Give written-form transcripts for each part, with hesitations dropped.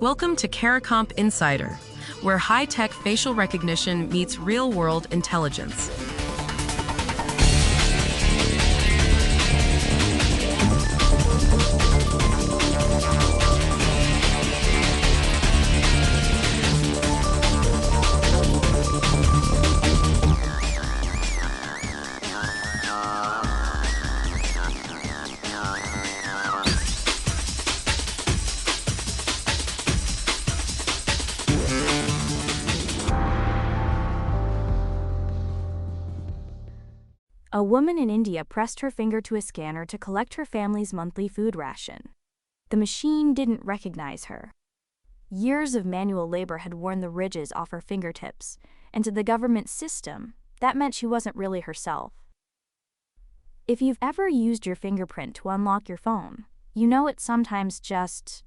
Welcome to CARICOMP Insider, where high-tech facial recognition meets real-world intelligence. A woman in India pressed her finger to a scanner to collect her family's monthly food ration. The machine didn't recognize her. Years of manual labor had worn the ridges off her fingertips, and to the government system, that meant she wasn't really herself. If you've ever used your fingerprint to unlock your phone, you know it sometimes just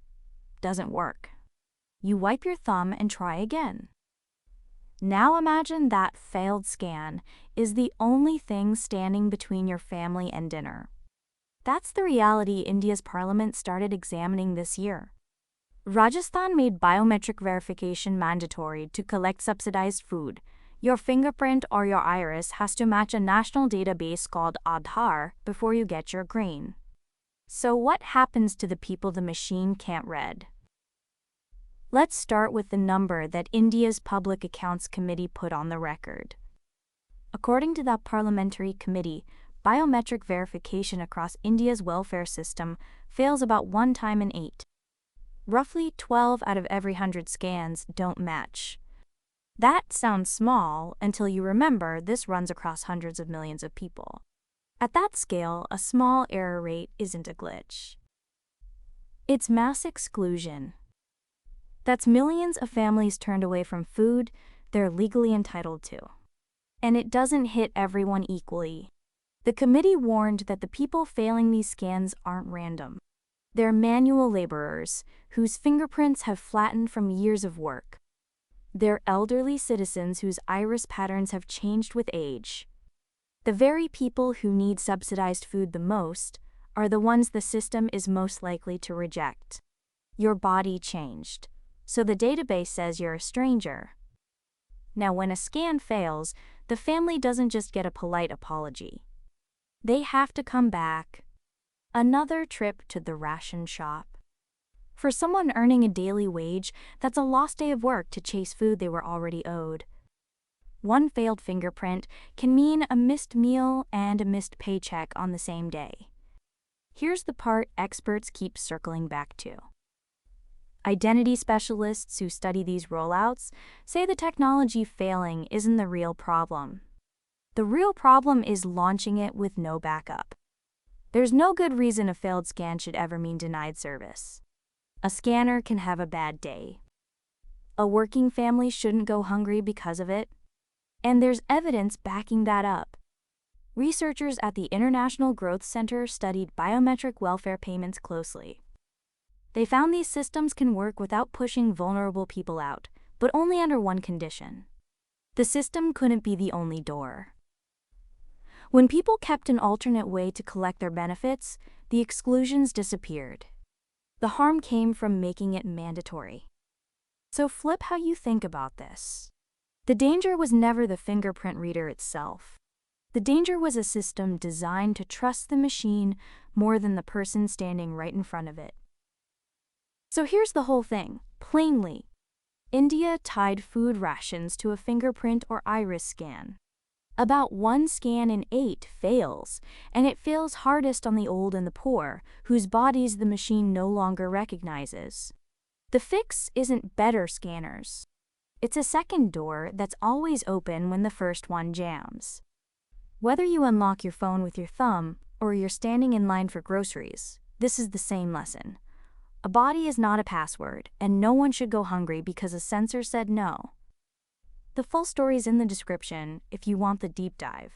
doesn't work. You wipe your thumb and try again. Now imagine that failed scan is the only thing standing between your family and dinner. That's the reality India's parliament started examining this year. Rajasthan made biometric verification mandatory to collect subsidized food. Your fingerprint or your iris has to match a national database called Aadhaar before you get your grain. So what happens to the people the machine can't read? Let's start with the number that India's Public Accounts Committee put on the record. According to that parliamentary committee, biometric verification across India's welfare system fails about 1 time in 8. Roughly 12 out of every 100 scans don't match. That sounds small until you remember this runs across hundreds of millions of people. At that scale, a small error rate isn't a glitch. It's mass exclusion. That's millions of families turned away from food they're legally entitled to. And it doesn't hit everyone equally. The committee warned that the people failing these scans aren't random. They're manual laborers whose fingerprints have flattened from years of work. They're elderly citizens whose iris patterns have changed with age. The very people who need subsidized food the most are the ones the system is most likely to reject. Your body changed, so the database says you're a stranger. Now, when a scan fails, the family doesn't just get a polite apology. They have to come back. Another trip to the ration shop. For someone earning a daily wage, that's a lost day of work to chase food they were already owed. One failed fingerprint can mean a missed meal and a missed paycheck on the same day. Here's the part experts keep circling back to. Identity specialists who study these rollouts say the technology failing isn't the real problem. The real problem is launching it with no backup. There's no good reason a failed scan should ever mean denied service. A scanner can have a bad day. A working family shouldn't go hungry because of it. And there's evidence backing that up. Researchers at the International Growth Center studied biometric welfare payments closely. They found these systems can work without pushing vulnerable people out, but only under one condition. The system couldn't be the only door. When people kept an alternate way to collect their benefits, the exclusions disappeared. The harm came from making it mandatory. So flip how you think about this. The danger was never the fingerprint reader itself. The danger was a system designed to trust the machine more than the person standing right in front of it. So here's the whole thing, plainly. India tied food rations to a fingerprint or iris scan. About 1 scan in 8 fails, and it fails hardest on the old and the poor, whose bodies the machine no longer recognizes. The fix isn't better scanners. It's a second door that's always open when the first one jams. Whether you unlock your phone with your thumb or you're standing in line for groceries, this is the same lesson. A body is not a password, and no one should go hungry because a sensor said no. The full story's in the description if you want the deep dive.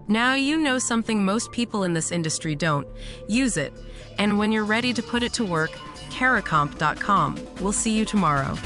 Now you know something most people in this industry don't. Use it. And when you're ready to put it to work, caricomp.com. We'll see you tomorrow.